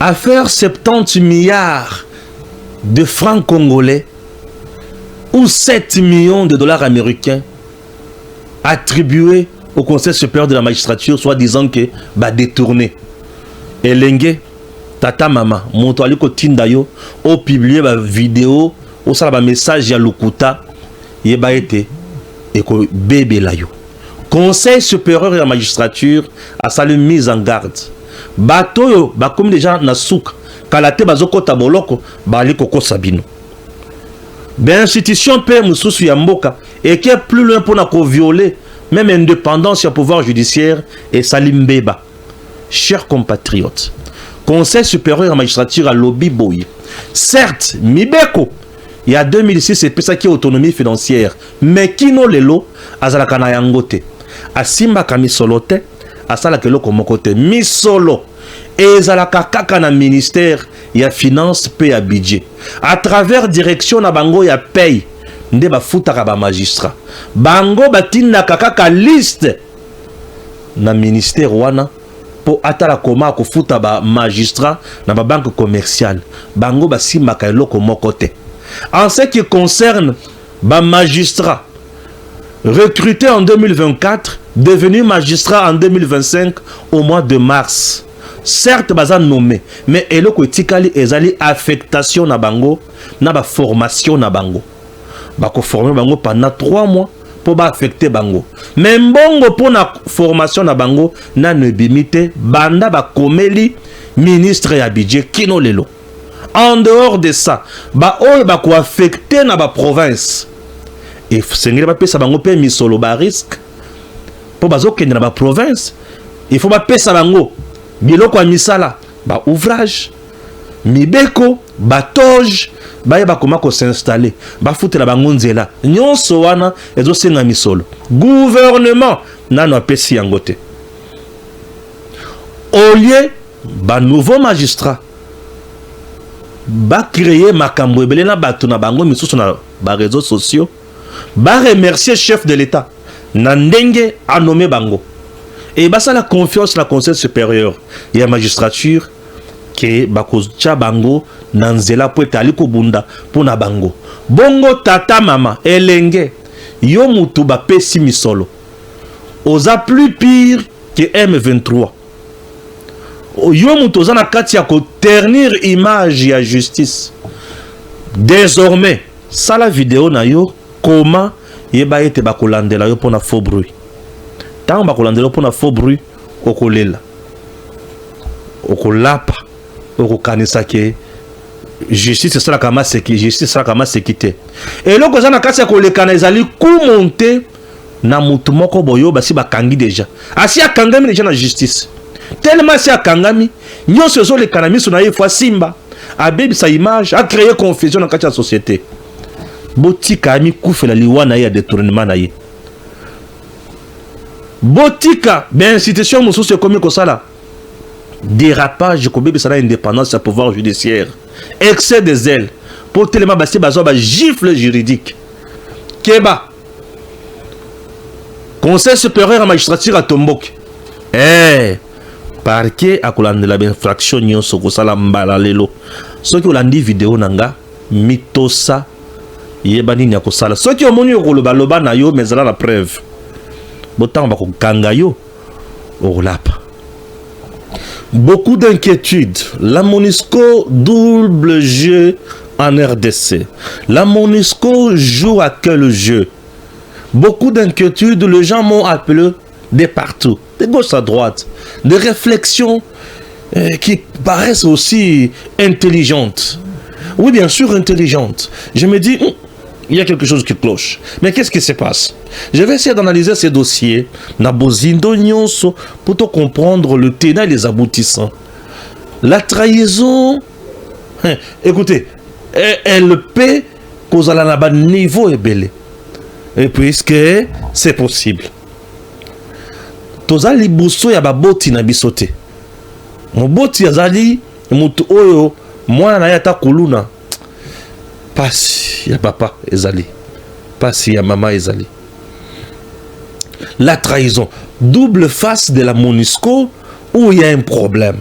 à faire 70 milliards de francs congolais ou 7 millions de dollars américains attribués au Conseil supérieur de la magistrature, soit disant que va détourner. Et Lengue, tata mama, monto aliko tindayo, au publier ba vidéo, au sala ba message ya lukuta, yeba été et ko bébé la yo. Conseil supérieur de la magistrature a salué mise en garde. Bato yo, ba comme déjà na souk, kalate bazoko taboloko, ba aliko ko sabino. Ben institution paix mususu ya mboka et qui est plus loin pour na violer même indépendance et pouvoir judiciaire et Salim Beba. Chers compatriotes, Conseil supérieur de la magistrature à lobby boy. Certes, Mibeko, il y a 2006, c'est ça qui est autonomie financière. Mais qui non les lots, azalaka na yangote. Asimba kamisolote, asala kelo komokote. Misolo. Et zalaka kaka na ministère, il y a finance, paye à budget. À travers direction na bango, il y a paye. Nde ba futaka ba magistrat. Bango batinda kaka liste na ministère wana. Pour atala koma ko futa ba magistrat na ba banque commerciale. Bango ba simaka eloko mokote. En ce qui concerne ba magistrat recruté en 2024, devenu magistrat en 2025 au mois de mars. Certes baza nommé, mais eloko etikali ezali affectation na bango na ba formation na bango. Ba ko former bango pendant 3 mois. Pour affecter bango. Mais mbongo pour la formation na bango na ne bimite banda ba komeli ministre ya budget kino lelo. En dehors de ça, ba oyo ba ko affecter na ba province. Et sengeli ba pesa bango pe misolo ba risque. Pour bazo kende na ba province, il faut ba pesa bango biloko ya misala, ba ouvrage, mibeko, ba toge. Baye bakoma ko s'installer ba foutela bango nzela nyonso wana ezo senga misolo gouvernement nano apesi yango te au lieu ba nouveau magistrat ba créer makambo ebele na bato na bango misusu na ba réseaux sociaux ba remercier chef de l'état na ndenge a nommé bango et ba la confiance na conseil supérieur et la magistrature que bakocha bango nanzela po etali ko bunda pona bango bongo tata mama elenge yo mutu ba pesi misolo oza plus pire que M23 yo mutu oza na kati ya ko ternir image ya justice désormais sala vidéo na yo comment yeba ete bakolandela yo pona faux bruit tant bakolandela pona faux bruit okolela okolapa okokanisa ke justice sala kama sécurité justice sala kama sécurité et loko za na kati ya kolekana ezali kumonte na mutu moko boyo basi bakangi déjà asi akangami déjà na justice tellement asi akangami nyonso zo lekana miso na ye fois simba abebisa image a créer confusion na kati ya société botika ami kufela liwa na ye ya détournement na ye botika ben institution mosusu ekomi kosala dérapage ko bébé ça indépendance à pouvoir judiciaire excès de zèle pour tellement basé bazo ba gifle juridique keba conseil supérieur à magistrature à Tombok parquet à kolandela la infraction nyonso ko sala mbala lelo soki olandi vidéo nanga mitosa yeba nini ya kosala soki omoni ko loba na yo mais la preuve botan ba ko kanga yo olapa. Beaucoup d'inquiétudes. La MONUSCO double jeu en RDC. La MONUSCO joue à quel jeu? Beaucoup d'inquiétudes. Les gens m'ont appelé de partout, de gauche à droite. Des réflexions qui paraissent aussi intelligentes. Oui, bien sûr, intelligentes. Je me dis, il y a quelque chose qui cloche. Mais qu'est-ce qui se passe? Je vais essayer d'analyser ces dossiers pour te comprendre le tenant et les aboutissants. La trahison, écoutez, elle peut causer un niveau ébélé. Et puisque c'est possible. Tozali buso ya baboti na bisote. Moboti yazali mutu oyo mwana na yata kuluna. Pasi ya papa ezali. Pasi ya mama ezali. La trahison. Double face de la MONUSCO où il y a un problème.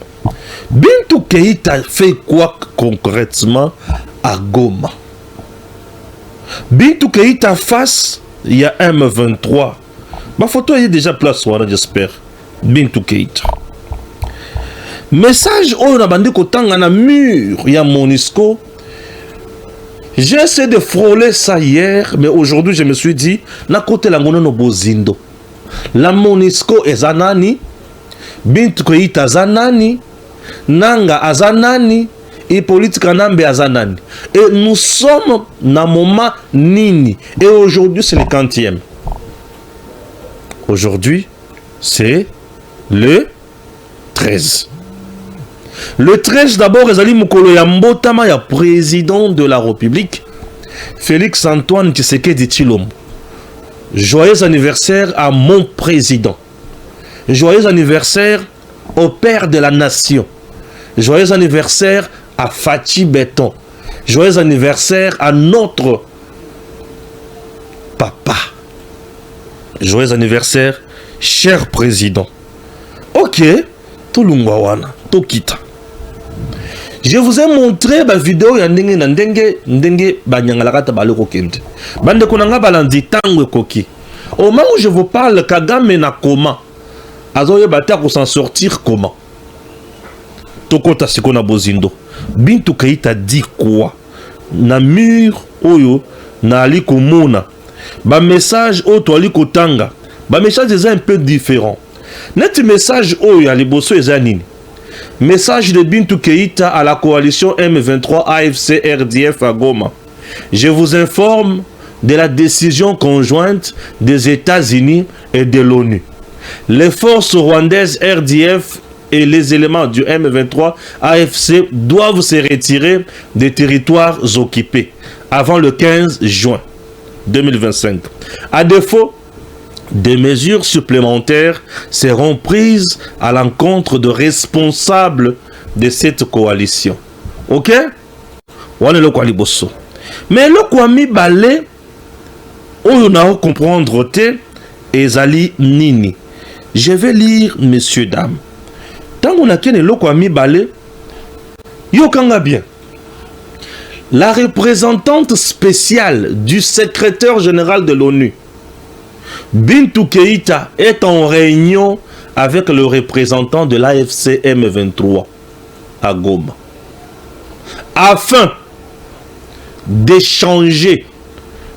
Bintou Keïta fait quoi concrètement à Goma? Bintou Keïta face, il y a M23. Ma photo est déjà place, j'espère. Bintou Keïta. Message on a bandé kotanga na mur, il y a Monisco. J'ai essayé de frôler ça hier, mais aujourd'hui je me suis dit, na côté la ngono no bozindo. La Monisco est zanani, Bintou Keïta zanani, Nanga azanani, et politique Kanambe azanani. Et nous sommes dans un moment nini. Et aujourd'hui c'est le 40e. Aujourd'hui c'est le 13. Le 13 d'abord, Ezali Mukolo Yambotama, ya président de la République, Félix Antoine Tshisekedi Tshilombo. Joyeux anniversaire à mon président. Joyeux anniversaire au père de la nation. Joyeux anniversaire à Fachi Béton. Joyeux anniversaire à notre papa. Joyeux anniversaire, cher président. Ok, tout l'ungwawana, tout kita. Je vous ai montré la vidéo ya ndenge banyangalakata baloko kende. Bande konanga balandi tango koki. Au moment où je vous parle, Kagame na comment? Azoye bata ko s'en sortir comment? Tokota sikona bozindo. Bintou Keïta dit quoi? Na mur oyo na ali komona. Ba message o to ali kotanga. Ba message est un peu différent. Net message oyo ali bosso ezanini. Message de Bintou Keïta à la coalition M23 AFC RDF à Goma. Je vous informe de la décision conjointe des États-Unis et de l'ONU. Les forces rwandaises RDF et les éléments du M23 AFC doivent se retirer des territoires occupés avant le 15 juin 2025. À défaut, des mesures supplémentaires seront prises à l'encontre de responsables de cette coalition. Ok? On est le Kwalibosso. Mais le Kwami Balé, on a comprendre te Ezali Nini. Je vais lire, messieurs, dames. Tant qu'on a qu'un le Kwami Balé, Yokanga bien. La représentante spéciale du secrétaire général de l'ONU, Bintou Keïta, est en réunion avec le représentant de l'AFC M23 à Goma afin d'échanger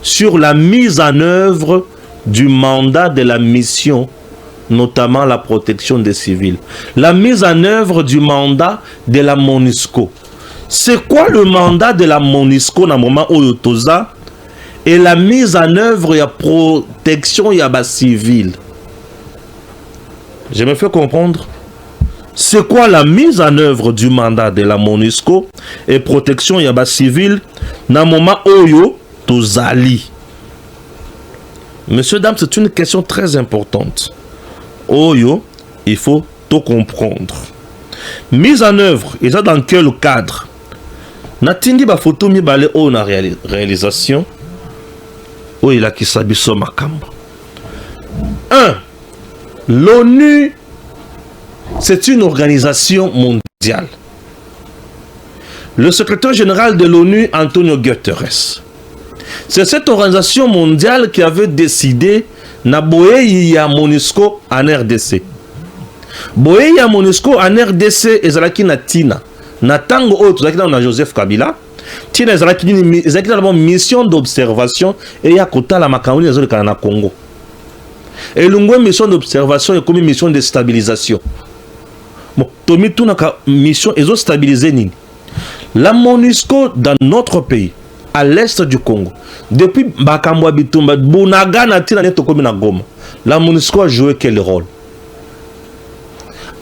sur la mise en œuvre du mandat de la mission, notamment la protection des civils. La mise en œuvre du mandat de la MONUSCO. C'est quoi le mandat de la MONUSCO dans le moment où Yotoza? Et la mise en œuvre, il y a protection, il y a civil. Je me fais comprendre. C'est quoi la mise en œuvre du mandat de la MONUSCO et protection, il y a civil dans le moment Oyo Tozali. Messieurs, dames, c'est une question très importante. Oyo, il faut tout comprendre. Mise en œuvre, et ça dans quel cadre? Natindi ba photo mi balé o na réalisation. Oh, il a qui s'abisso makamba. 1. L'ONU, c'est une organisation mondiale. Le secrétaire général de l'ONU, Antonio Guterres, c'est cette organisation mondiale qui avait décidé na boye ya MONUSCO en RDC. Boye ya MONUSCO en RDC ezalaki na tina. Na tango o tozalaki na Joseph Kabila. Tina ezalaki na mission d'observation et ya kotala makambo ezoleka na Congo. Et l'ungwe mission d'observation est comme une mission de stabilisation. Bon, tomi tunaka mission ezo stabiliser nini. La MONUSCO dans notre pays, à l'est du Congo, depuis Bakamwa Bitumba, Bunaga na tina neto komi na Goma, la MONUSCO a joué quel rôle?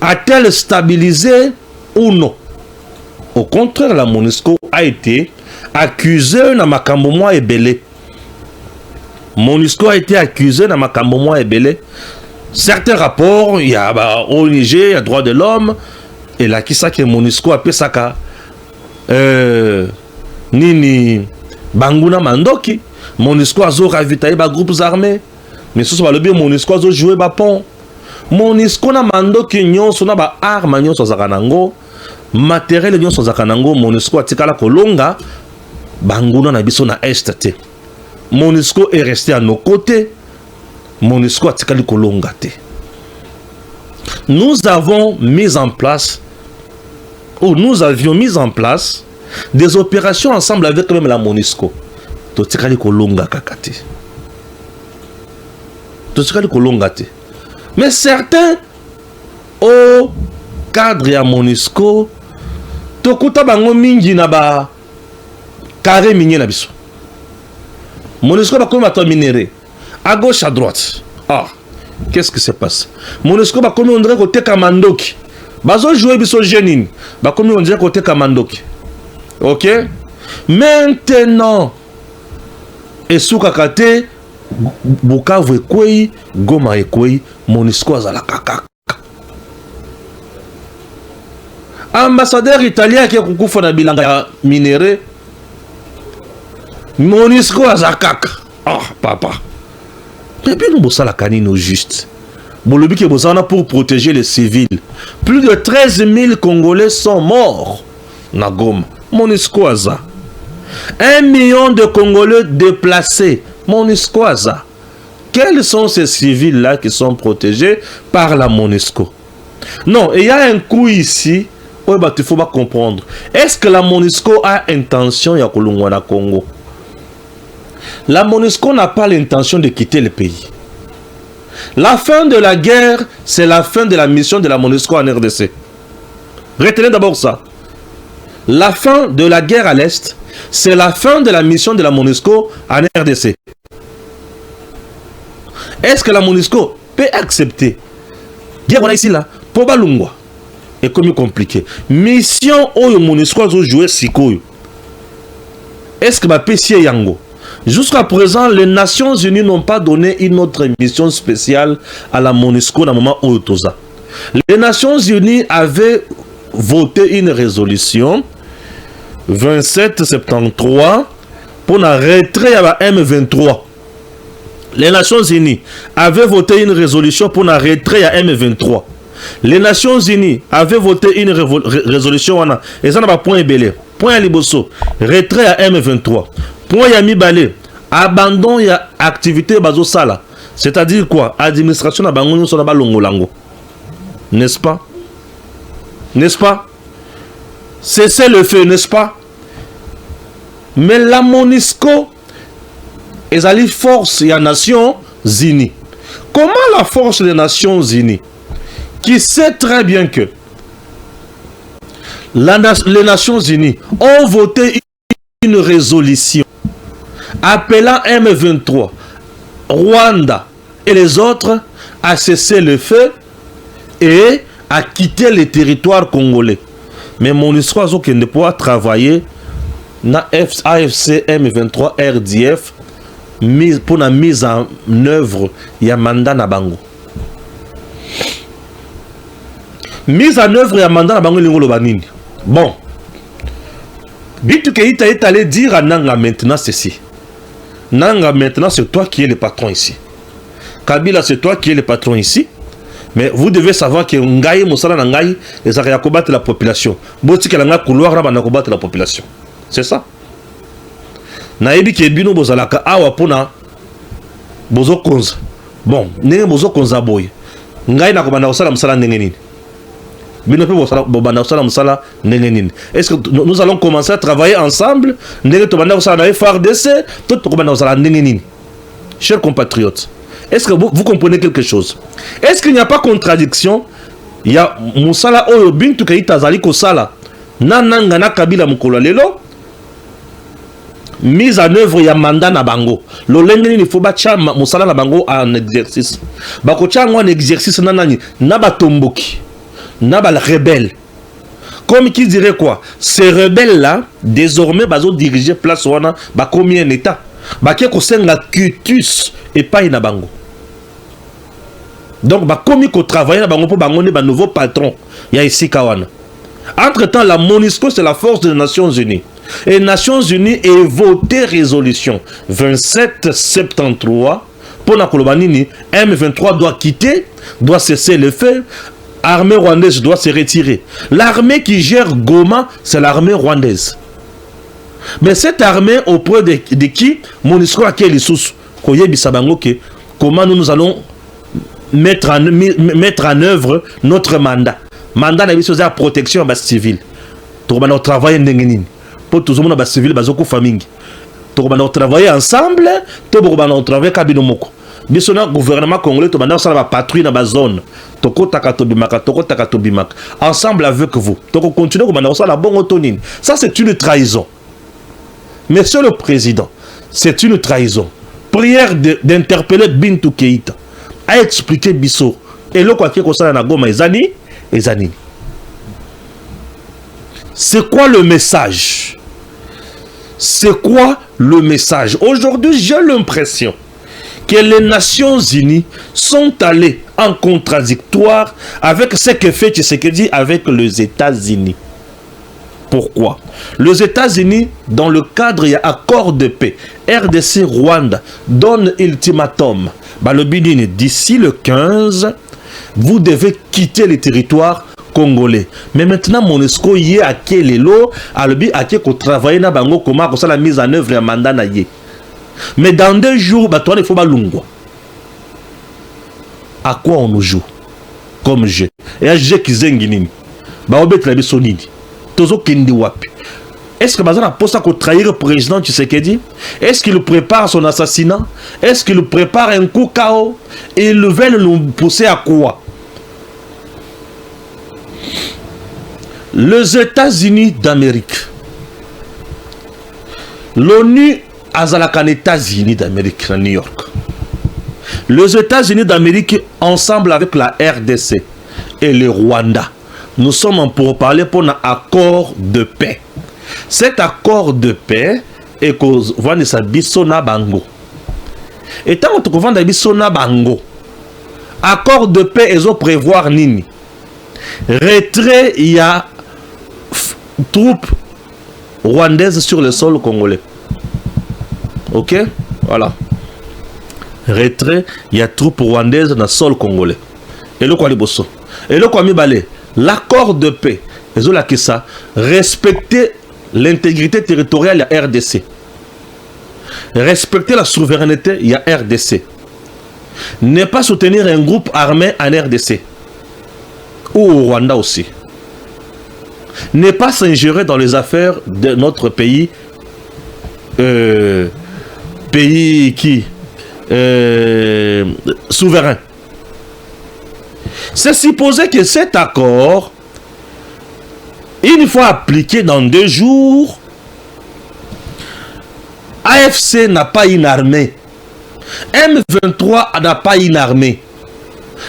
A-t-elle stabilisé ou non? Au contraire, la MONUSCO a été accusée na makambo mwa ebele. MONUSCO a été accusée na makambo mwa ebele. Certains rapports, il y a ONG, il y a droits de l'homme, et là qui ça que MONUSCO a fait ça ka nini Banguna Mandoki, MONUSCO a zo ravitaillé ba groupes armés, mais ce soit le bien MONUSCO a zo joué ba pont. MONUSCO na mandoki nyonso na ba arme nyonso zakanango matériel nyonso zakanango MONUSCO atikala kolonga banguna na biso na est te. MONUSCO est resté à nos côtés. MONUSCO atikali kolonga te. Nous avons mis en place, ou nous avions mis en place des opérations ensemble avec même la MONUSCO. Totikali kolonga kakate. Totikali kolonga te. Mais certains au cadre ya MONUSCO tokuta bango mingi na ba carré minier na biso. MONUSCO ba komi bato minéré à gauche à droite. Ah, qu'est-ce qui se passe? MONUSCO ba komi on dirait côté Kamandoki. Bazo jouer biso jeune. Ba komi on dirait côté Kamandoki. OK? Maintenant et soukakate Bukavu ekwei, Goma ekwei, MONUSCO azala kaka. Ambassadeur italien qui a kukufa na bilanga ya minéré, MONUSCO azala kaka. Ah, papa. Mais bien nous bossala kanino juste. Bolobi ke bosana pour protéger les civils. Plus de 13 000 Congolais sont morts na Goma. MONUSCO azala. 1 million de Congolais déplacés. MONUSCO ASA. Quels sont ces civils-là qui sont protégés par la MONUSCO? Non, il y a un coup ici où il faut comprendre. Est-ce que la MONUSCO a intention de Kolungwana Congo? La MONUSCO n'a pas l'intention de quitter le pays. La fin de la guerre, c'est la fin de la mission de la MONUSCO en RDC. Retenez d'abord ça. La fin de la guerre à l'Est, c'est la fin de la mission de la MONUSCO en RDC. Est-ce que la MONUSCO peut accepter? Guerre voilà ici là, pour Balungwa. Et comme compliqué. Mission où le MONUSCO a joué Sikoyo. Est-ce que ma PC Yango? Jusqu'à présent, les Nations Unies n'ont pas donné une autre mission spéciale à la MONUSCO dans le moment où Toza. Les Nations Unies avaient voté une résolution 2773 pour un retrait à la M23. Les Nations Unies avaient voté une résolution pour un retrait à M23. Les Nations Unies avaient voté une résolution et ça n'a pas point belé. Point à Liboso, retrait à M23. Point à Mibale, abandon et activité bazo sala. C'est-à-dire quoi? Administration à Bangono sur la balongolango. N'est-ce pas? N'est-ce pas? Cessez le feu, n'est-ce pas? Mais la MONUSCO est allée force des Nations Unies. Comment la force des Nations Unies, qui sait très bien que les Nations Unies ont voté une résolution appelant M23, Rwanda et les autres à cesser le feu et à quitter le territoire congolais. Mais MONUSCO a ne pourra travailler na AFC M23 RDF pour la mise en œuvre ya mandat na bango. Mise en œuvre ya mandat na bango lingolo banini. Bon. Bitu Keïta est allé dire à Nanga maintenant ceci. Nanga maintenant c'est toi qui es le patron ici. Kabila c'est toi qui es le patron ici. Mais vous devez savoir que Ngaï Moussala Nangaï les a combattre la population. Boti Kalanga couloir na combattre la population. C'est ça. Naebi ki ebino bozalaka awa pona bozo konza. Bon, nenge bozo konza boy. Ngai na kobanda osala musala ndenge nini? Bino pe bobanda osala musala ndenge nini? Est-ce que nous allons commencer à travailler ensemble? Ndenge to banda osala na FARDC, tout to kobanda osala ndenge nini? Chers compatriotes, est-ce que vous comprenez quelque chose? Est-ce qu'il n'y a pas contradiction? Il y a musala oyo bintu Keïta zali ko sala. Nananga na Kabila mukolo lelo. Mise en œuvre ya mandat na bango. Lolenge ni faut bacha musala na bango en exercice. Bako chango en exercice nanani na batomboki. Na ba rebelle. Comme qui dirait quoi? Ces rebelles là désormais bazo diriger place wana ba combien en état. Ba ke ko senga cutus et pas na bango. Donc ba komi ko travailler na bango pour bango ne ba nouveau patron. Ya ici kawana. Entre-temps la MONUSCO c'est la force des Nations Unies. Et les Nations Unies ont voté résolution 2773 Pour la Kolobanini, M23 doit quitter, doit cesser le feu. L'armée rwandaise doit se retirer. L'armée qui gère Goma, c'est l'armée rwandaise. Mais cette armée, auprès de qui MONUSCO a quel sous? Comment nous allons mettre en œuvre notre mandat. Mandat n'a pas de protection à civil. Tout le monde travaille pour tout le monde civil, tout le monde travaille ensemble, tout le monde travaille kabinomoko. Le gouvernement congolais, tout le monde va patrouiller dans la zone. Ensemble avec vous. Donc, continuez à la bonne autonomie. Ça, c'est une trahison. Monsieur le Président, c'est une trahison. Prière d'interpeller Bintou Keïta a expliqué Bissot. Et le quoi qui est comme ça, c'est quoi le message? C'est quoi le message? Aujourd'hui, j'ai l'impression que les Nations Unies sont allées en contradictoire avec ce que fait Tshisekedi avec les États-Unis. Pourquoi? Les États-Unis, dans le cadre, il y a accord de paix. RDC Rwanda donne ultimatum. Le Bidini, d'ici le 15, vous devez quitter les territoires congolais. Mais maintenant, MONUSCO y est à Kelelo, à l'objet à qui travaille na bango comment ça la mise en œuvre et mandat na yé. Mais dans 2 jours, il faut balungwa. À quoi on nous joue? Comme jeu. Et à jeu qui zenginini. Obet la bisonini. Tozo kendi wapi. Est-ce que Bazana poste à trahir le président Tshisekedi? Est-ce qu'il prépare son assassinat? Est-ce qu'il prépare un coup KO? Et ils veulent nous pousser à quoi? Les États-Unis d'Amérique. L'ONU azalakan États-Unis d'Amérique à New York. Les États-Unis d'Amérique ensemble avec la RDC et le Rwanda. Nous sommes en pourparlers pour un accord de paix. Cet accord de paix est que vendre sa bisona bango. Et tant que vendre bisona bango, accord de paix ils ont prévoir nini. Retrait, il y a troupes rwandaises sur le sol congolais. Ok, voilà. Retrait, il y a troupes rwandaises dans le sol congolais. Et le quoi les bosso. Et le quoi mi balé. L'accord de paix, ils ont la ça, respecter l'intégrité territoriale de la RDC. Respecter la souveraineté, il y a RDC. Ne pas soutenir un groupe armé en RDC. Ou au Rwanda aussi. Ne pas s'ingérer dans les affaires de notre pays. Pays qui souverain. C'est supposé que cet accord, une fois appliqué dans 2 jours, AFC n'a pas une armée. M23 n'a pas une armée.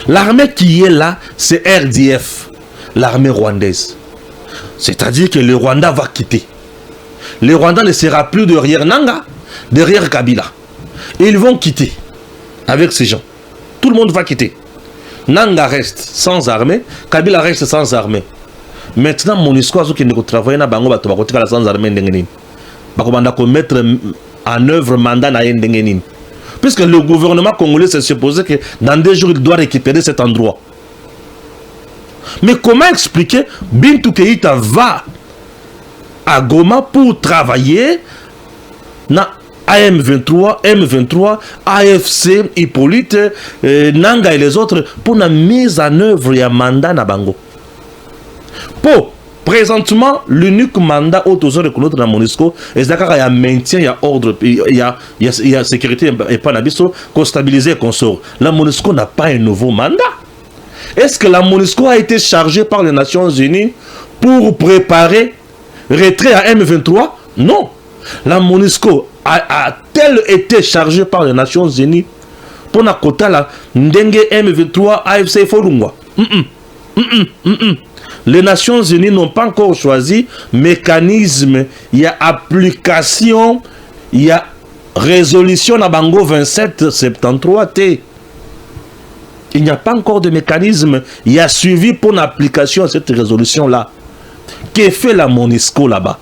L'armée qui est là, c'est RDF, l'armée rwandaise. C'est-à-dire que le Rwanda va quitter. Le Rwanda ne sera plus derrière Nanga, derrière Kabila. Et ils vont quitter avec ces gens. Tout le monde va quitter. Nanga reste sans armée, Kabila reste sans armée. Maintenant, MONUSCO qui ne travaille pas sans armée, il mettre en œuvre mandat na yendengenin. Puisque le gouvernement congolais s'est supposé que dans 2 jours, il doit récupérer cet endroit. Mais comment expliquer Bintou Keïta va à Goma pour travailler dans M23, AFC, Hippolyte, Nanga et les autres pour la mise en œuvre et mandat na bango. Pour présentement, l'unique mandat autour de notre MONUSCO est qu'il y a maintien, il y a ordre, il y a sécurité et pas n'abisso, qu'on stabilise et qu'on sort. La MONUSCO n'a pas un nouveau mandat. Est-ce que la MONUSCO a été chargée par les Nations Unies pour préparer retrait à M23? Non. La MONUSCO a-t-elle été chargée par les Nations Unies pour la quota la Ndenge M23 AFC Folungwa? Les Nations Unies n'ont pas encore choisi mécanisme, il y a application, il y a résolution à Bango 2773 T. Il n'y a pas encore de mécanisme, il y a suivi pour l'application de cette résolution-là. Que fait la MONUSCO là-bas?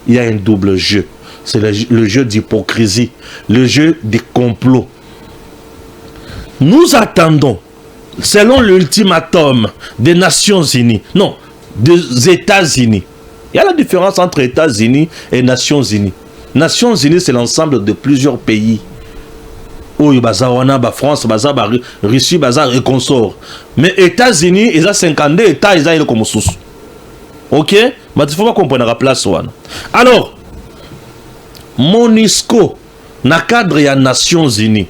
Il y a un double jeu. C'est le jeu d'hypocrisie, le jeu des complots. Nous attendons, selon l'ultimatum des Nations Unies, non, des États-Unis. Il y a la différence entre États-Unis et Nations Unies. Nations Unies, c'est l'ensemble de plusieurs pays. Oui, France, Russie, et consorts. Mais États-Unis, ils ont 52 États, ils ont comme sous. Ok? Mais il faut pas comprendre la place. Alors, MONUSCO, dans le cadre des Nations Unies,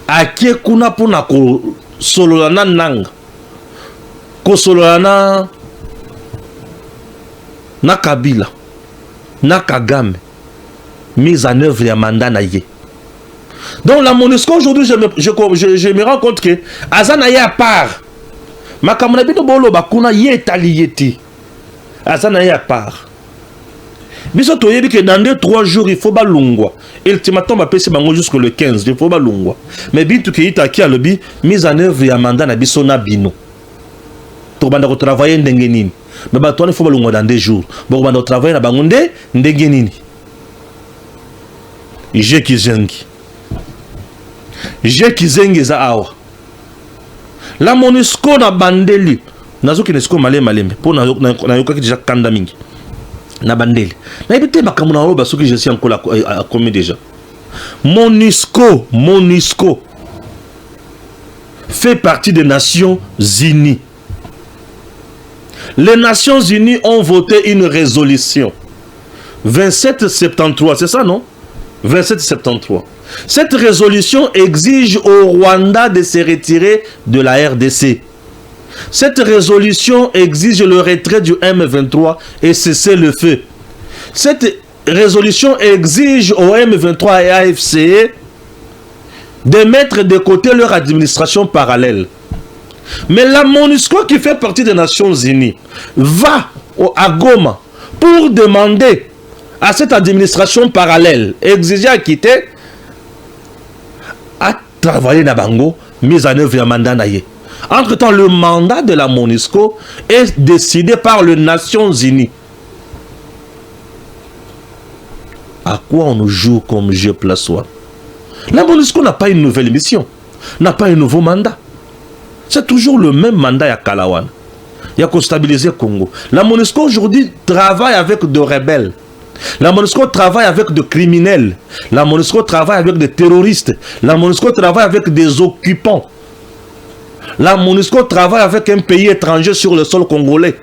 à qui kuna puna ko sololana nang ko sololana na Kabila na Kagame mise en œuvre ya mandat na ye. Donc la MONUSCO aujourd'hui je me rends compte que azana ye à part makamuna bino bolo bakuna ye taliyeti azana ye à part. Biso toyebi que dans 2-3 jours il faut balungwa. Ultimatum va passer bango jusqu'au le 15, il faut balungwa. Mais bintu keita ki a lobi mise en œuvre ya mandat na biso na bino. To banda ko travailler ndenge nini. Mais ba toi il faut balungwa dans 2 jours. Bon banda travailler na bango ndenge nini. Je kizengi. Je kizengi za awa. La MONUSCO na bandeli. Nazo ki nesko malembe. Po na yoka ki déjà kanda mingi. Na bandeli na ebite makamuna roba soki je suis encore à combien déjà. MONUSCO fait partie des Nations Unies. Les Nations Unies ont voté une résolution 2773, c'est ça non? 2773. Cette résolution exige au Rwanda de se retirer de la RDC. Cette résolution exige le retrait du M23 et cesser le feu. Cette résolution exige au M23 et AFC de mettre de côté leur administration parallèle. Mais la MONUSCO qui fait partie des Nations Unies va à Goma pour demander à cette administration parallèle exiger à quitter à travailler na bango mise en œuvre à mandat naye. Entre-temps, le mandat de la MONUSCO est décidé par les Nations Unies. À quoi on nous joue comme jeu place one? La MONUSCO n'a pas une nouvelle mission, n'a pas un nouveau mandat. C'est toujours le même mandat à Kalawan. Il y a qu'à stabiliser le Congo. La MONUSCO aujourd'hui travaille avec des rebelles. La MONUSCO travaille avec des criminels. La MONUSCO travaille avec des terroristes. La MONUSCO travaille avec des occupants. La MONUSCO travaille avec un pays étranger sur le sol congolais.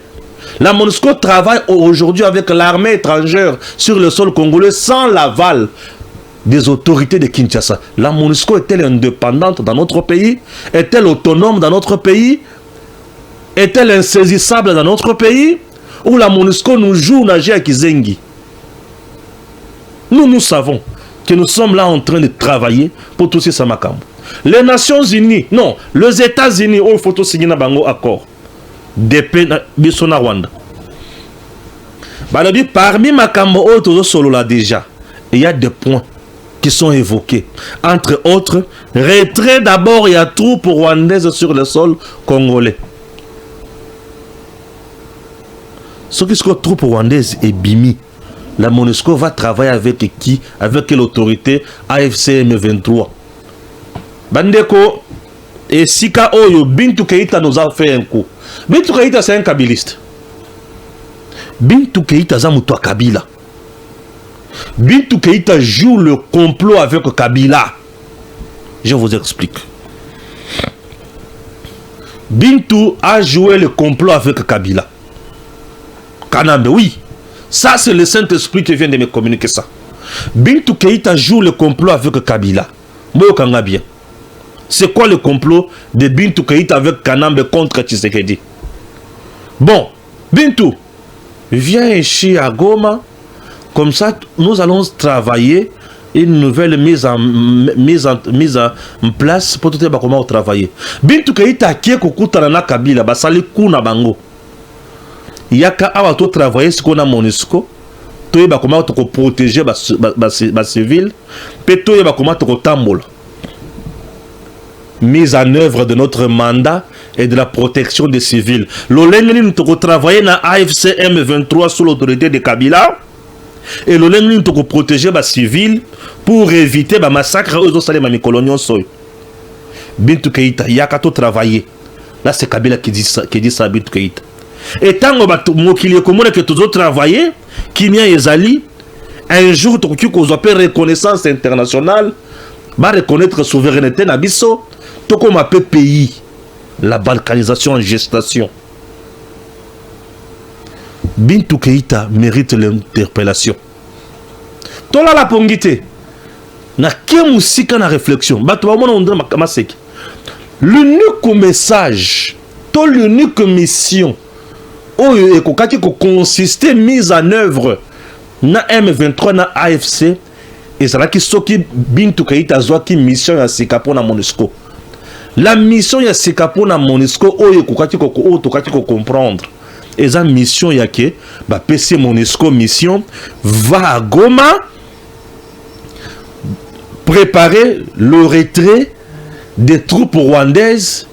La MONUSCO travaille aujourd'hui avec l'armée étrangère sur le sol congolais sans l'aval des autorités de Kinshasa. La MONUSCO est-elle indépendante dans notre pays? Est-elle autonome dans notre pays? Est-elle insaisissable dans notre pays? Ou la MONUSCO nous joue nager à Kizengi? Nous savons que nous sommes là en train de travailler pour tous ces Samakam. Les Nations Unies, non, les États-Unis, il faut signer un bango accord. Depuis Bissona Rwanda. Parmi Makambo autres solo là déjà, il y a des points qui sont évoqués. Entre autres, retrait d'abord, il y a troupes rwandaises sur le sol congolais. Ce qui sont troupes rwandaises et Bimi. La MONUSCO va travailler avec qui? Avec quelle autorité? AFC M23. Bandeko et Sika Oyo, Bintou Keïta nous a fait un coup. Bintou Keïta c'est un kabiliste. Bintou Keïta Zamoutoua Kabila. Bintou Keïta joue le complot avec Kabila. Je vous explique. Bintou a joué le complot avec Kabila. Kanambe, oui. Ça c'est le Saint-Esprit qui vient de me communiquer ça. Bintou Keïta joue le complot avec Kabila. Moi Kanga bien. C'est quoi le complot de Bintou Keïta avec Kanambe contre Tshisekedi? Bon, Bintou, viens ici à Goma. Comme ça, nous allons travailler une nouvelle mise en place pour tout le monde comment travailler. Bintou Keïta qui est kokutana na Kabila, basali kuna bango. Yaka awa to travailler ce qu'on a MONUSCO. Toye ba comment to protéger ba civil. Pe toye ba comment to tambola. Mise en œuvre de notre mandat et de la protection des civils. L'Olengli nous avons travaillé dans AFC M23 sous l'autorité de Kabila. Et l'Olengli nous avons protégé les civils pour éviter les massacres aux Salem à Mikolonion Soy. Bintou Keïta, yakato travailler. Là, c'est Kabila qui dit ça à Bintou Keïta. Et tant que Mokili Komona que tous autres travailler, Kimia et Zali, un jour, tu as reconnaissance internationale, va reconnaître la souveraineté Nabiso, tout comme un pays, la balkanisation en gestation. Bintou Keïta mérite l'interpellation. Tola la pongité. Na kemusika na réflexion. L'unique message, l'unique mission, qui consistait mise en œuvre na M23 na AFC, et ça là qui soki Bintou Keïta qui mission ya Sikapo na MONUSCO. La mission ya Sikapo na MONUSCO qui comprendre. Et la mission ya ke ba PC MONUSCO mission va à Goma préparer le retrait des troupes rwandaises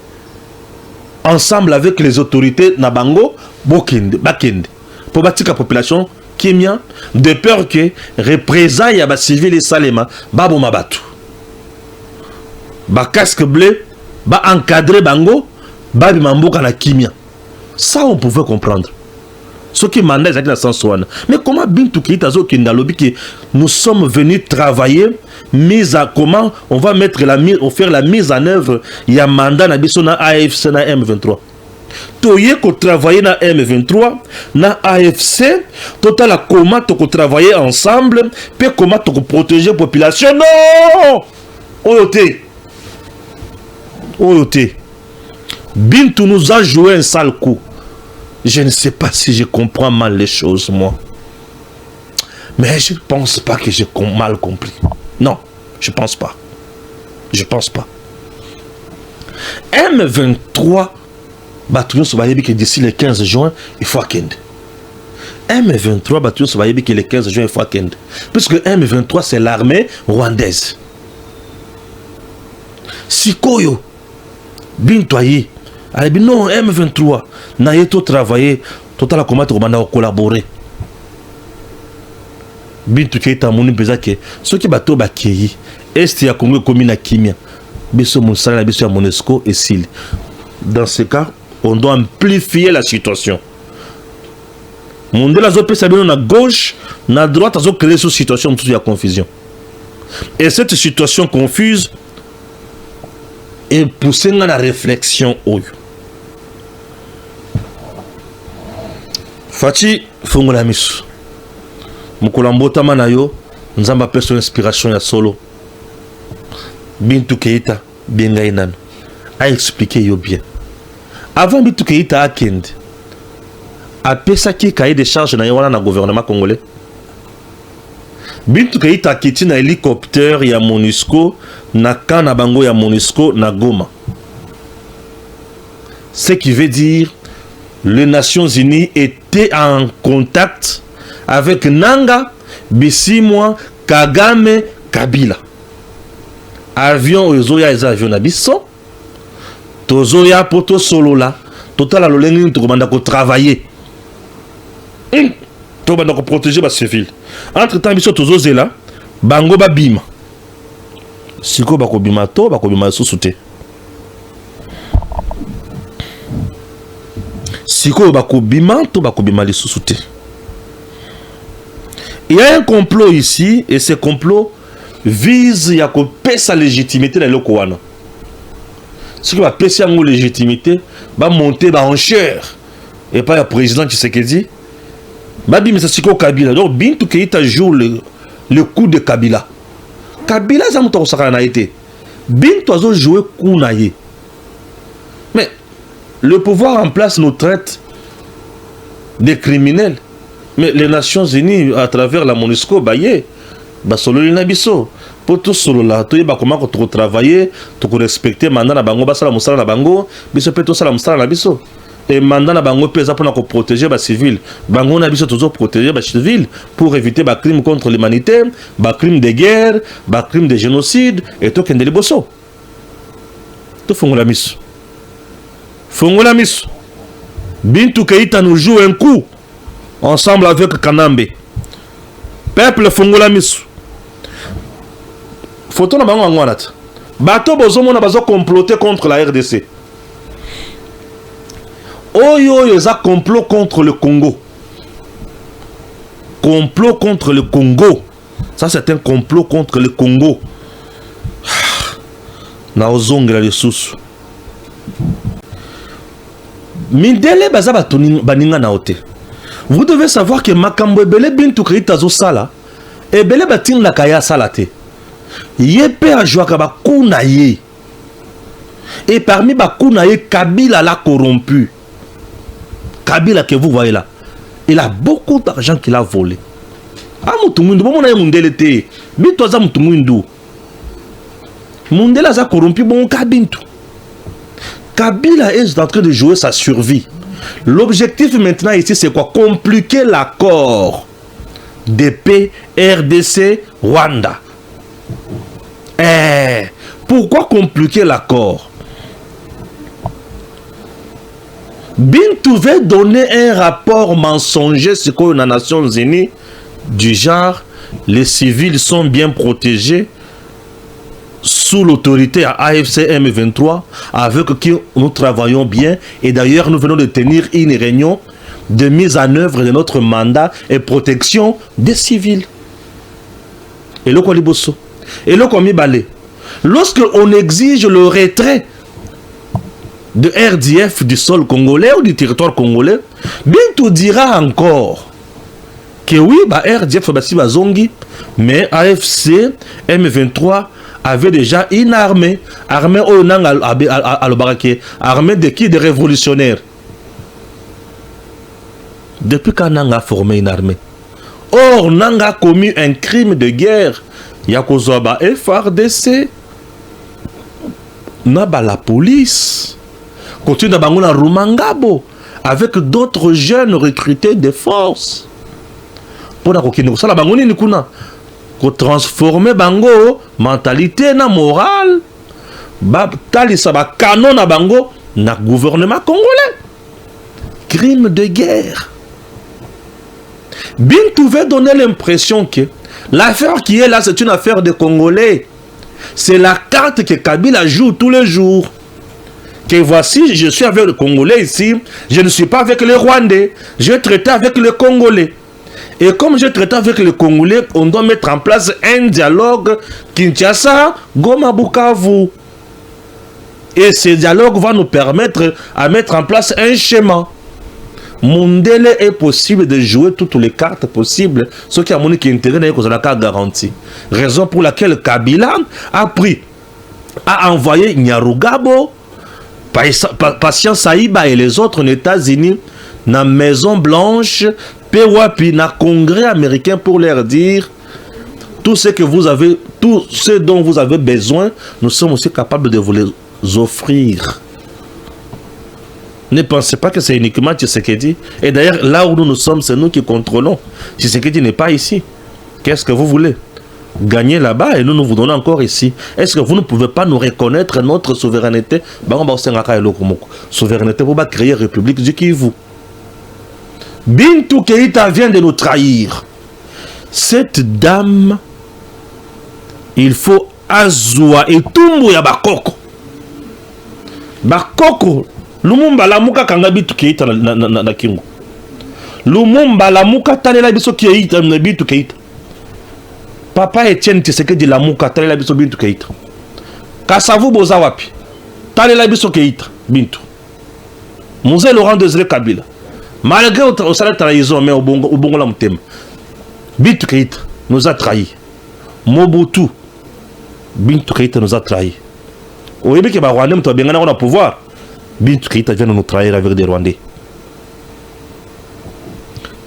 ensemble avec les autorités Nabango Bakende pour bâtir la population Kimia de peur que représailles à civil et Salema babo mabatu ba casque bleu ba encadrer bango ba bimamboka na Kimia. Ça on pouvait comprendre. Ce qui m'a dit dans sens one. Mais comment Bintou Keïta zo kindalobi que nous sommes venus travailler, mise à comment on va mettre faire la mise en œuvre. Il y a mandat na biso na AFC na M23. Toye ko travailler na M23 na AFC, total comment to ko travailler ensemble, puis comment to ko protéger population. Non! Oyote. Oyote. Bintou nous a joué un sale coup. Je ne sais pas si je comprends mal les choses, moi. Mais je ne pense pas que j'ai mal compris. Non, je ne pense pas. Je ne pense pas. M23, que d'ici le 15 juin, il faut Kende. M23, que le 15 juin, il faut Kende. Puisque M23, c'est l'armée rwandaise. Sikoyo, Bintoye, non, M23, n'a pas travaillé, total comment tu vas collaborer. Bintou Keïta moni bezake, ce qui bateau bakéyi, est ya Congo comme na Kimia, biso monsala biso ya MONUSCO et SIL. Dans ce cas, on doit amplifier la situation. Monde la zopé sabino na gauche, na droite azo créer cette situation toute la confusion. Et cette situation confuse est poussée dans la réflexion. Fati fungola misu. Mukulambota manayo, nzamba peso inspiration ya solo. Bintou Keïta, benga inano. A expliqué yo bien. Avant Bintou Keïta a kende. A pesa ki cahier de charge na ywana na gouvernement congolais. Bintou Keïta kiti na hélicoptère ya MONUSCO na kana bango ya MONUSCO na Goma. Ce qui veut dire les Nations Unies étaient en contact avec Nanga, Bisimwa, Kagame, Kabila. Avion ozoya les avions nabiso. Tozoya poto solo là. Total la lolengi to komanda ko travailler. To banda ko protéger ba civil. Entre temps biso tozozela bango ba bima. Siko ba ko bima to ba ko bima susute. Siko bako bima to bako bima li susute. Il y a un complot ici et ce complot vise à couper sa légitimité dans le Kouana. Ce qui va passer en légitimité va monter en enchère et pas le président qui sait qu'il dit. Babi mais c'est Kabila. Donc Bintou Keïta joue le coup de Kabila. Kabila ça m'a sakana été. Bintou a joué coup naïe. Mais le pouvoir en place nous traite des criminels. Mais les Nations Unies, à travers la MONUSCO, solo l'inabiso. Pour tout solo là, tu vas comment tu travailler, tu respecter mandat na bango, basala musala na bango, biso pe to sala musala na biso. Et mandat na bango pesa pour nous protéger les civils. Bango na biso toujours protéger les civils pour éviter les crimes contre l'humanité, les crimes de guerre, les crimes de génocide et tout kende liboso. Tout fongola miso. Fongola miso. Bintou Keïta nous joue un coup. Ensemble avec Kanambe. Peuple fongola misu. Photo na bango ngwanat. bato bozomona bazo comploter contre la RDC. Oyo ils a complot contre le Congo. Complot contre le Congo. Ça c'est un complot contre le Congo. Na ozongela lisusu. Mindele baza baninga na ote. Vous devez savoir que makambo ebele bintu Keita zo sala ebele batin la kaya salate. Ye pe ajwaka bakuna ye. Et parmi bakuna ye, Kabila l'a corrompu. Kabila que vous voyez là, il a beaucoup d'argent qu'il a volé. Ah mutumundu, bon na mundele te. Bintu za mutumundu. Mundele za corrompu bon kabintu. Kabila est en train de jouer sa survie. L'objectif maintenant ici c'est quoi? Compliquer l'accord de paix RDC Rwanda. Pourquoi compliquer l'accord? Bintu veut donner un rapport mensonger sur quoi les Nations Unies du genre les civils sont bien protégés sous l'autorité à AFC M23 avec qui nous travaillons bien et d'ailleurs nous venons de tenir une réunion de mise en œuvre de notre mandat et protection des civils. Et le Koliboso. Et le Komibale. Lorsque on exige le retrait de RDF du sol congolais ou du territoire congolais, Bintu dira encore que oui, bah RDF basi bazongi, mais AFC M23 avait déjà une armée armée de qui? Des révolutionnaires. Depuis quand Nanga a formé une armée? Or, Nanga a commis un crime de guerre. Yakozoba FRDC. Naba la police. Continue à Rumangabo avec d'autres jeunes recrutés de force. Pour la transformer bango mentalité na morale talisa ba canon na bango na gouvernement congolais. Crime de guerre. Bintu veut donner l'impression que l'affaire qui est là, c'est une affaire de Congolais. C'est la carte que Kabila joue tous les jours. Que voici, je suis avec le Congolais ici, je ne suis pas avec les Rwandais, je traite avec les Congolais. Et comme je traite avec les Congolais, on doit mettre en place un dialogue Kinshasa, Goma, Bukavu. Et ce dialogue va nous permettre à mettre en place un schéma. Mundele est possible de jouer toutes les cartes possibles, ce qui a mon intérêt n'est que garantie. Raison pour laquelle Kabila a envoyé Nyarugabo, Patient Saïba et les autres aux États-Unis, dans la Maison Blanche, Pewapi, dans le Congrès américain pour leur dire tout ce que vous avez, tout ce dont vous avez besoin, nous sommes aussi capables de vous les offrir. Ne pensez pas que c'est uniquement Tshisekedi. Et d'ailleurs, là où nous sommes, c'est nous qui contrôlons. Tshisekedi n'est pas ici. Qu'est-ce que vous voulez? Gagner là-bas et nous vous donnons encore ici. Est-ce que vous ne pouvez pas nous reconnaître notre souveraineté? Souveraineté pour créer République du Kivu. Bintu Keita vient de nous trahir. Cette dame, il faut Azua et Tumbu ya Bakoko. Bakoko. Lumumba la muka kanga Bintu Keita na Kingu. Lumumba la muka talela biso Keita na Bintu Keita. Papa Etienne Tshisekedi la muka talela biso Bintu Keita. Kasavu boza wapi? Talela biso Keita Bintu. Mzee Laurent Désiré Kabila. Malgré au salaire trahison mais au bongo la mutema. Bintu Keita nous a trahis. Mobutu Bintu Keita nous a trahis. Oyebi ke ba Rwandais mto bengana na pouvoir. Bintu Keita vient de nous trahir avec des Rwandais.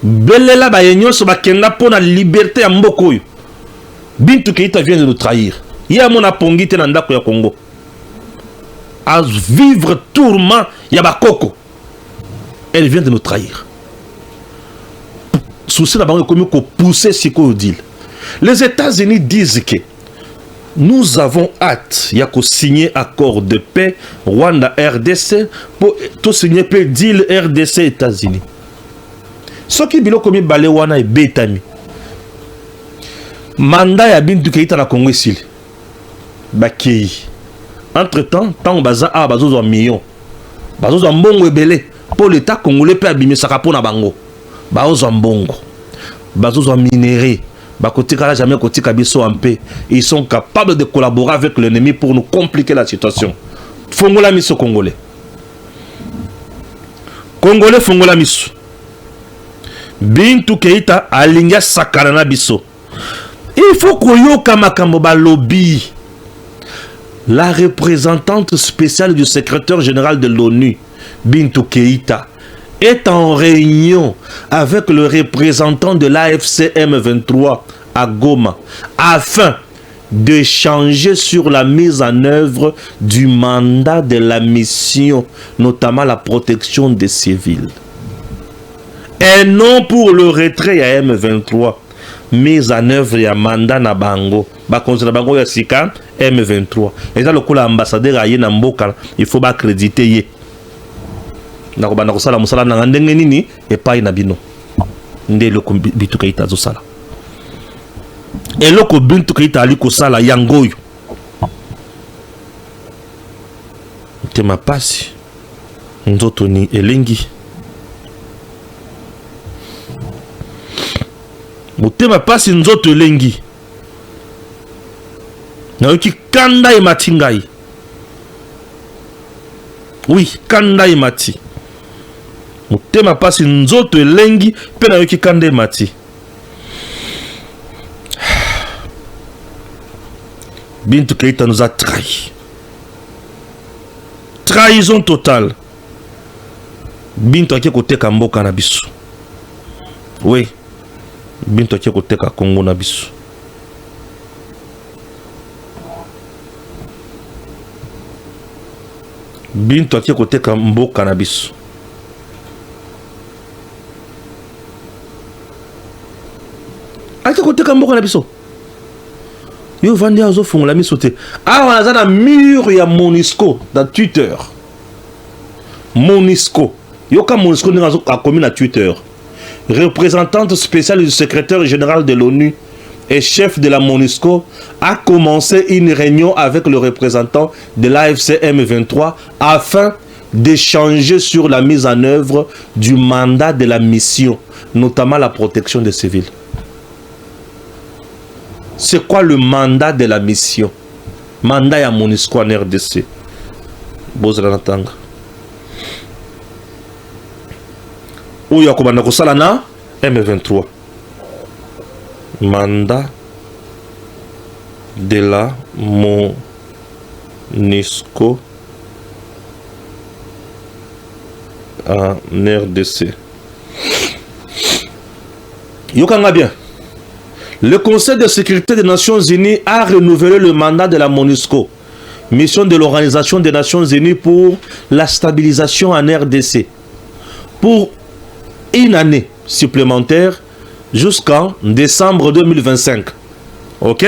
Belela ba yenyo so ba kenda pona liberté ya mboko yo. Bintu Keita vient de nous trahir. Ya mona pongite na ndako ya Congo. À vivre tourment ya ba koko. Elle vient de nous trahir. Souci la banque comme pousser ce qu'on dit. Les États-Unis disent que nous avons hâte il y a qu'au signer accord de paix Rwanda RDC pour tout signer paix deal RDC États-Unis. Ce qui bilo comme balé wana et betami. Mandat ya Bintu Keita na Congo ici. Bakei Entre-temps, tant baza a bazo un million. Bazo un bongo ebele. Pour l'État congolais peut abîmer sa capone à bango. Bazo un bongo. Bazo un minéré. Bakoti kala jamais koti kabiso en paix. Ils sont capables de collaborer avec l'ennemi pour nous compliquer la situation. Fongola miso congolais. Congolais fongola miso. Bintou Keïta alinga sakarana biso. Il faut koyoka makambo ba lobby. La représentante spéciale du secrétaire général de l'ONU, Bintou Keïta, est en réunion avec le représentant de l'AFC M23 à Goma afin d'échanger sur la mise en œuvre du mandat de la mission, notamment la protection des civils. Et non pour le retrait à M23. Mise en œuvre ya mandat na bango ba konzela bango ya sika M23 eza lokola ambassadeur aye na mboka il faut ba accréditer ye na ko bana ko sala musala na ndenge nini epai na bino nde loko Bintou Keïta zo sala eloko Bintou Keïta ali ko sala yangoyo tema pasi nzoto ni elengi motema pasi nzoto elengi nayoki kanda emati ngai. Oui, kanda emati motema pasi nzoto elengi mpe nayoki kanda emati. Bintou Keïta nous a trahi. Trahison totale. Bintou ake koteka mboka na biso. Oui. Bintou ake koteka Congo na biso. Bintou ake koteka mboka na biso. Ake koteka mboka na biso. Yo vandi azo fongola miso te. Ah wana za na mur ya Monisco dans Twitter. Monisco. Yo ka Monisco ndinga zo akomi na Twitter. Représentante spéciale du secrétaire général de l'ONU et chef de la MONUSCO, a commencé une réunion avec le représentant de l'AFC M23 afin d'échanger sur la mise en œuvre du mandat de la mission, notamment la protection des civils. C'est quoi le mandat de la mission? Mandat ya MONUSCO en RDC. Bozalanatanga. Ou yakobana kosala na M23. Mandat de la MONUSCO en RDC. Yokanga bien. Le Conseil de sécurité des Nations Unies a renouvelé le mandat de la MONUSCO, mission de l'Organisation des Nations Unies pour la stabilisation en RDC, pour une année supplémentaire jusqu'en décembre 2025. Ok?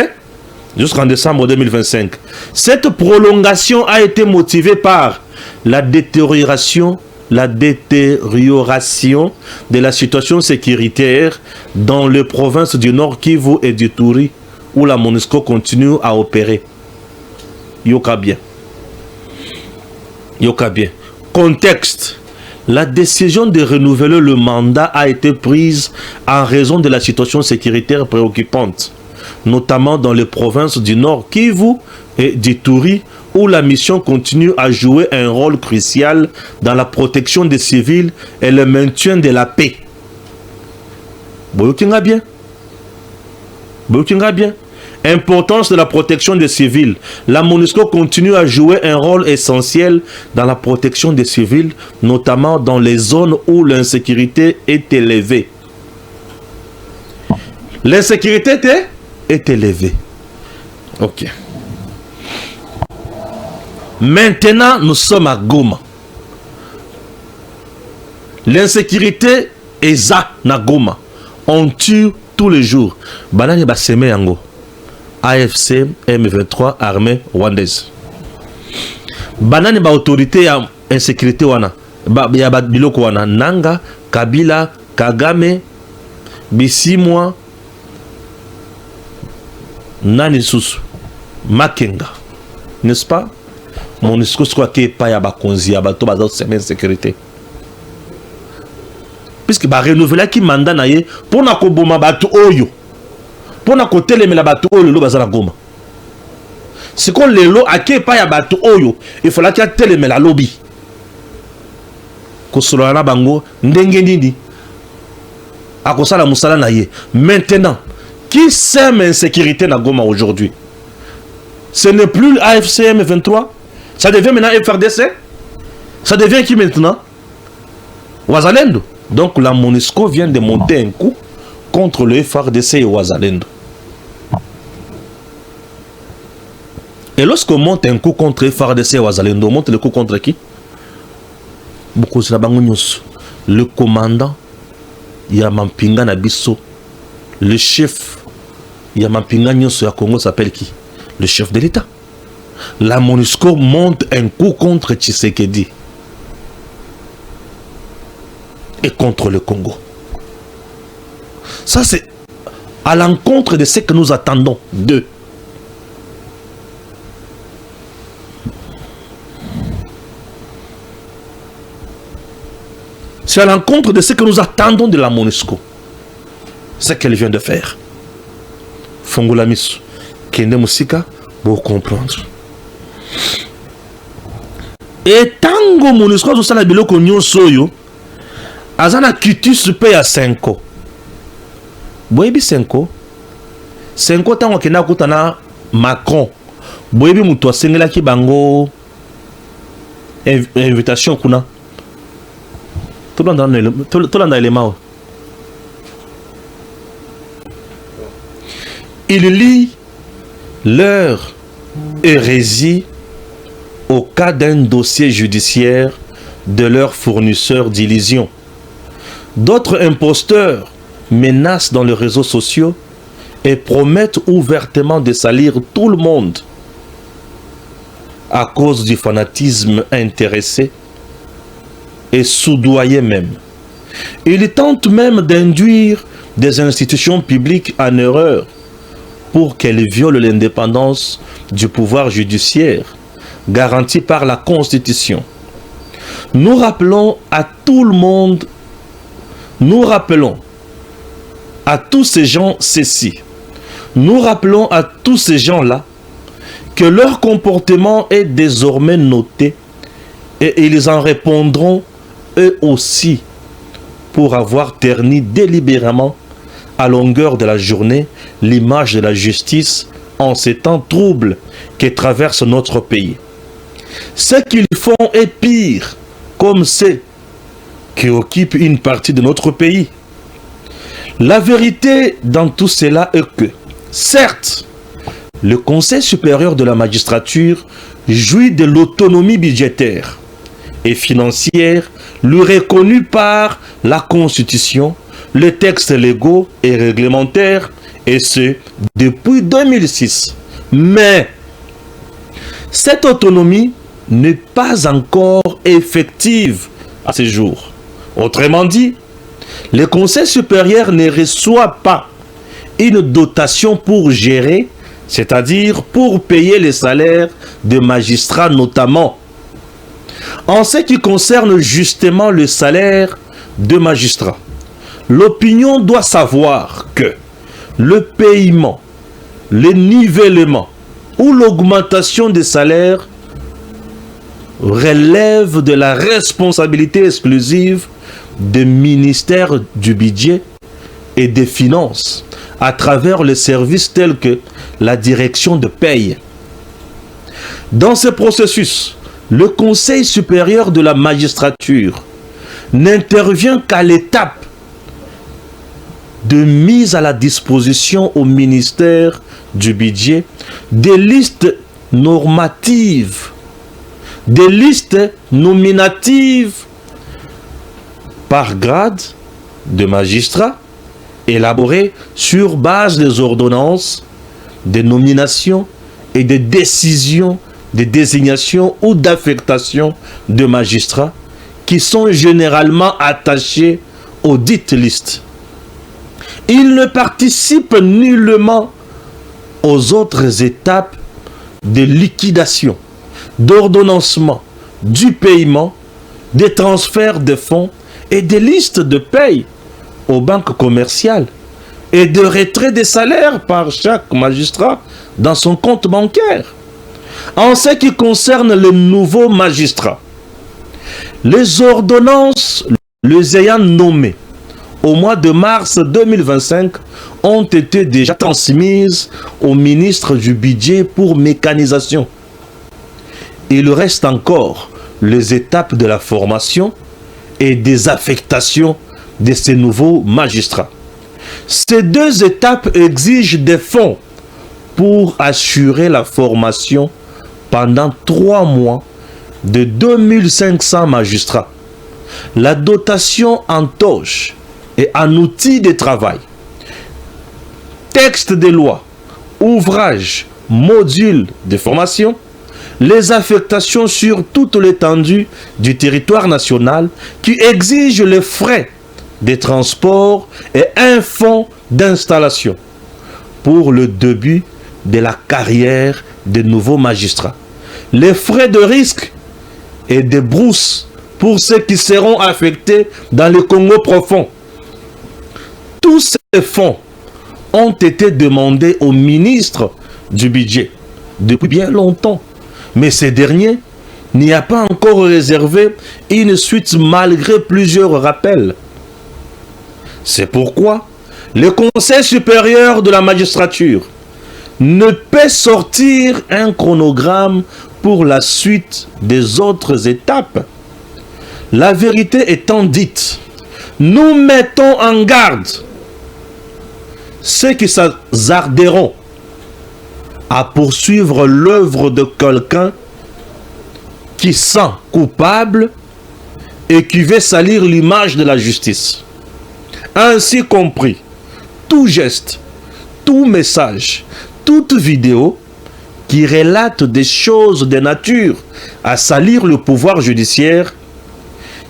Jusqu'en décembre 2025. Cette prolongation a été motivée par la détérioration de la situation sécuritaire dans les provinces du Nord Kivu et du Ituri où la MONUSCO continue à opérer. Yoka bien. Yoka bien. Contexte. La décision de renouveler le mandat a été prise en raison de la situation sécuritaire préoccupante, notamment dans les provinces du Nord Kivu et du Ituri, où la mission continue à jouer un rôle crucial dans la protection des civils et le maintien de la paix. Boyokinga bien. Boyokinga bien. Importance de la protection des civils. La MONUSCO continue à jouer un rôle essentiel dans la protection des civils, notamment dans les zones où l'insécurité est élevée. L'insécurité est élevée. Ok. Maintenant, nous sommes à Goma. L'insécurité est za na Goma. On tue tous les jours. Banani baseme yango. AFC M23 armée rwandaise. Banani ba autorité ya insécurité wana. Ya ba biloko wana. Nanga, Kabila, Kagame, Bisimwa, Nani Susu, Makenga. N'est-ce pas? MONUSCO soit qui pas ya bakonzi ya bato baza semaine sécurité. Puisque ba renouveler qui mandat na ye pour na ko boma bato oyo. Pour na ko telemela bato oyo lo baza na Goma. C'est qu'on les lots à qui pas ya bato oyo, il faut la qu'il y a telemela lobby. Ko solo na bango ndenge nini. Akosala musala na ye. Maintenant, qui sème insécurité na Goma aujourd'hui? Ce n'est plus AFCM 23. Ça devient maintenant FRDC. Ça devient qui maintenant? Ouazalendo. Donc la MONUSCO vient de monter un coup contre le FRDC et Ouazalendo. Et lorsqu'on monte un coup contre FRDC et Ouazalendo, on monte le coup contre qui? Le commandant Yamampinga Nabiso, le chef Yamampinga Nyoso ya Congo s'appelle qui? Le chef de l'État. La MONUSCO monte un coup contre Tshisekedi et contre le Congo. Ça, c'est à l'encontre de ce que nous attendons d'eux. C'est à l'encontre de ce que nous attendons de la MONUSCO. Ce qu'elle vient de faire. Fongola Misu. Kende Musika, pour comprendre. Et tango MONUSCO tout ça la biloko nyonso yo azana kitus pe ya 5 ans. Boyebi 5 ans. 5 ans tango kenda kutana Macron. Boyebi muto asengela ki bango invitation kuna. Tout le monde a élément. Il lit leur hérésie au cas d'un dossier judiciaire de leur fournisseur d'illusions. D'autres imposteurs menacent dans les réseaux sociaux et promettent ouvertement de salir tout le monde à cause du fanatisme intéressé et soudoyé même. Ils tentent même d'induire des institutions publiques en erreur pour qu'elles violent l'indépendance du pouvoir judiciaire garantie par la Constitution. Nous rappelons à tout le monde, nous rappelons à tous ces gens ceci. Nous rappelons à tous ces gens-là que leur comportement est désormais noté et ils en répondront eux aussi pour avoir terni délibérément à longueur de la journée l'image de la justice en ces temps troubles qui traversent notre pays. Ce qu'ils font est pire, comme ceux qui occupent une partie de notre pays. La vérité dans tout cela est que, certes, le Conseil supérieur de la magistrature jouit de l'autonomie budgétaire et financière lui reconnue par la Constitution, les textes légaux et réglementaires, et ce, depuis 2006. Mais cette autonomie n'est pas encore effective à ce jour. Autrement dit, le Conseil supérieur ne reçoit pas une dotation pour gérer, c'est-à-dire pour payer les salaires des magistrats notamment. En ce qui concerne justement le salaire de magistrats, l'opinion doit savoir que le paiement, le nivellement ou l'augmentation des salaires relève de la responsabilité exclusive des ministères du budget et des finances à travers les services tels que la direction de paye. Dans ce processus, le Conseil supérieur de la magistrature n'intervient qu'à l'étape de mise à la disposition au ministère du budget des listes normatives, des listes nominatives par grade de magistrats élaborées sur base des ordonnances, des nominations et des décisions de désignation ou d'affectation de magistrats qui sont généralement attachés aux dites listes. Ils ne participent nullement aux autres étapes de liquidation, d'ordonnancement, du paiement, des transferts de fonds et des listes de paye aux banques commerciales et de retrait des salaires par chaque magistrat dans son compte bancaire. En ce qui concerne les nouveaux magistrats, les ordonnances les ayant nommés au mois de mars 2025 ont été déjà transmises au ministre du Budget pour mécanisation. Il reste encore les étapes de la formation et des affectations de ces nouveaux magistrats. Ces deux étapes exigent des fonds pour assurer la formation pendant 3 mois de 2500 magistrats. La dotation en toge et en outils de travail, textes de loi, ouvrages, modules de formation, les affectations sur toute l'étendue du territoire national qui exigent les frais de transport et un fonds d'installation pour le début de la carrière des nouveaux magistrats. Les frais de risque et de brousse pour ceux qui seront affectés dans le Congo profond. Tous ces fonds ont été demandés au ministre du Budget depuis bien longtemps. Mais ces derniers n'y a pas encore réservé une suite malgré plusieurs rappels. C'est pourquoi le Conseil supérieur de la magistrature ne peut sortir un chronogramme pour la suite des autres étapes. La vérité étant dite, nous mettons en garde ceux qui s'hasarderont à poursuivre l'œuvre de quelqu'un qui sent coupable et qui veut salir l'image de la justice. Ainsi compris, tout geste, tout message, toute vidéo qui relate des choses de nature à salir le pouvoir judiciaire,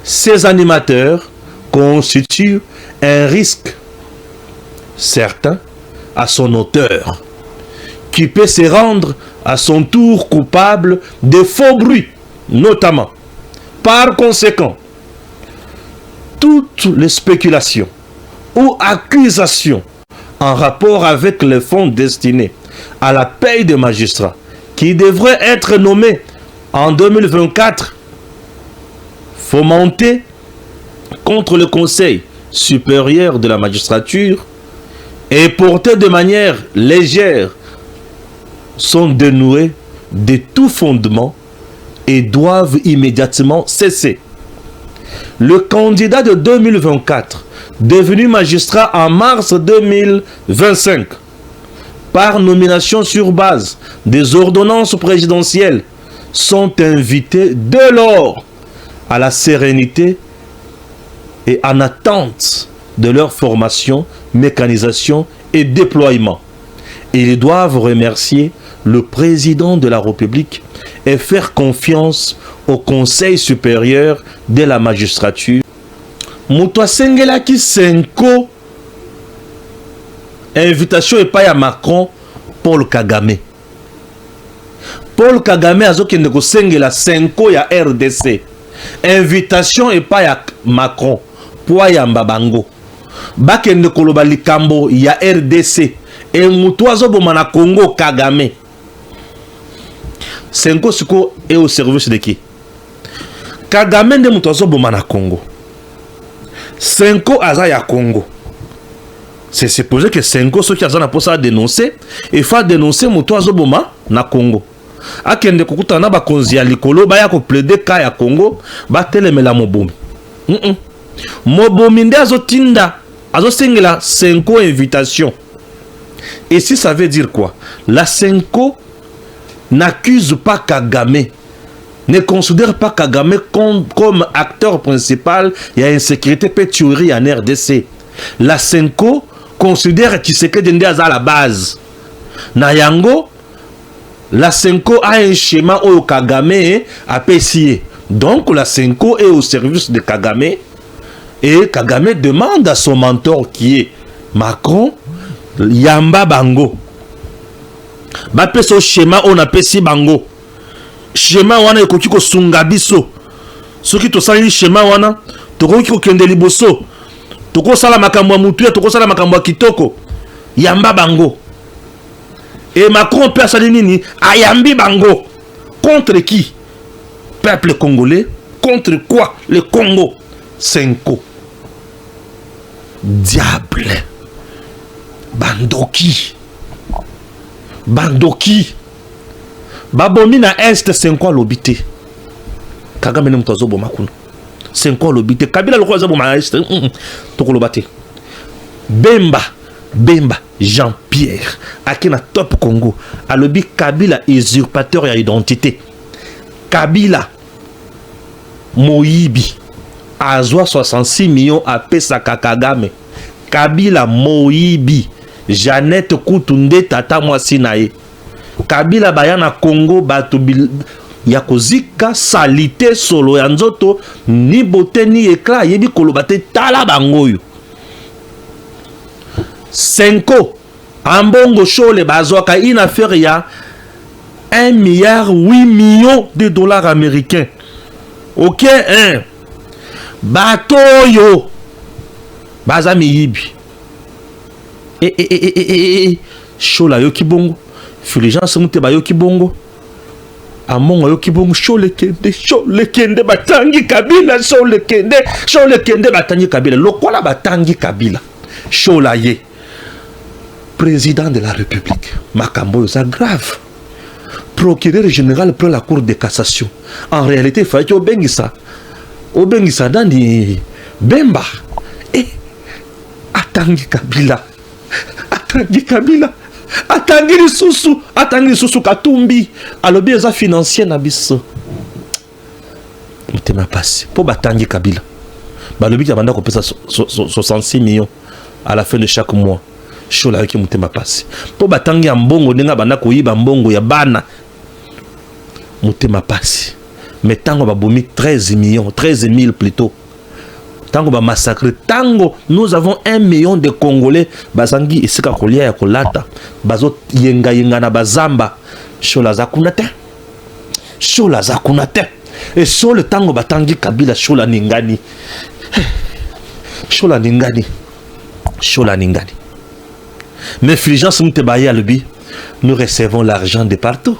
ces animateurs constituent un risque certain à son auteur, qui peut se rendre à son tour coupable de faux bruits, notamment. Par conséquent, toutes les spéculations ou accusations en rapport avec les fonds destinés à la paye des magistrats qui devraient être nommés en 2024, fomentées contre le Conseil supérieur de la magistrature et portées de manière légère, sont dénués de tout fondement et doivent immédiatement cesser. Le candidat de 2024, devenu magistrat en mars 2025, par nomination sur base des ordonnances présidentielles, sont invités dès lors à la sérénité et en attente de leur formation, mécanisation et déploiement. Ils doivent remercier le président de la République et faire confiance au Conseil supérieur de la magistrature. Mutu asengelaki Senko invitation epai ya Macron Paul Kagame. Paul Kagame azokende kosengela Senko ya RDC. Invitation epai ya Macron po ayamba bango. Bakende koloba likambo ya RDC. Et mutu azoboma na Congo Kagame. Senko siko est au service de qui? Kagame nde mutu azoboma na Congo. Senko aza ya Congo. C'est supposé que Senko ceux qui azana pour ça dénoncer et faire dénoncer mutu azoboma na Congo. Akende kokuta na bakonzi ya likolo ba ya ko plaider ka ya Congo ba telemela mobomi. Mobomi nde azotinda azosengela Senko invitation. Et si ça veut dire quoi? La Senko n'accuse pas Kagame, ne considère pas Kagame comme acteur principal. Il y a insécurité péturie en RDC. La Senko considère Tshisekedi Nde à la base. Nayango, la Senko a un schéma au Kagame a PCA. Donc la Senko est au service de Kagame. Et Kagame demande à son mentor qui est Macron, Yamba Bango. Bape so schéma on a pesi bango. schéma wana ekoki ko sunga biso soki to sali schéma wana tokoki ko kende liboso toko sala makambo ya mutu toko sala makambo ya kitoko yamba bango et Macron peut sali nini ayambi bango contre qui? Peuple congolais. Contre quoi? Le Congo. Senko. Diable. Bandoki. Bandoki. Babomi na Est Senko lobité. Kagame ne mtozo boma kuna. Senko lobité. Kabila loko za boma Est. Toko lobate. Bemba. Bemba. Jean-Pierre. Akina top Congo. Alobi Kabila usurpateur ya identité. Kabila. Moïbi. Azwa 66 millions à Pesaka Kagame. Kabila Moïbi. Jeannette Koutounde Tata Mwasinae. Kabila Bayana Congo Batubil. Yakozika salité solo ya nzoto ni bote ni éclat yebi kolobate tala bangoyo. Senko ambongo shole bazwaka une affaire ya 1 milliard 8 millions de dollars américains. Ok, hein? Batoyo bazami yibi. Shola yo kibongo. Fulgence mute ba yo kibongo. Amongo yo kibongo shole kende batangi Kabila shole kende batangi Kabila. Lokola batangi Kabila. Shola ye. Président de la République. Makambo ça grave. Procureur général prend la cour de cassation. En réalité, il fallait Obengisa. Obengisa dans les Bemba. Et Atangi Kabila. Atangi Kabila. Atangi les Soussou Katumbi. Alors bien ça financier na biso. Mutema passe. Pour Batangi Kabila. Bah le but a ko pesa 66 millions à la fin de chaque mois. Shola avec Mutema passe. Pour Batangi ambongo nenga banda ko yiba mbongo ya bana. Mutema passe. Mais tango babomi 13 millions, 13 000 plutôt. Tango ba massacre, tango nous avons 1 million de Congolais bazangi isika kolia ya kolata. Bazo yenga na bazamba. Shola za kunate. Shola za kunate. Et sur le tango batangi Kabila shola ningani. Shola ningani. Shola ningani. Mais Fulgence Mutebaya Lubi, nous recevons l'argent de partout.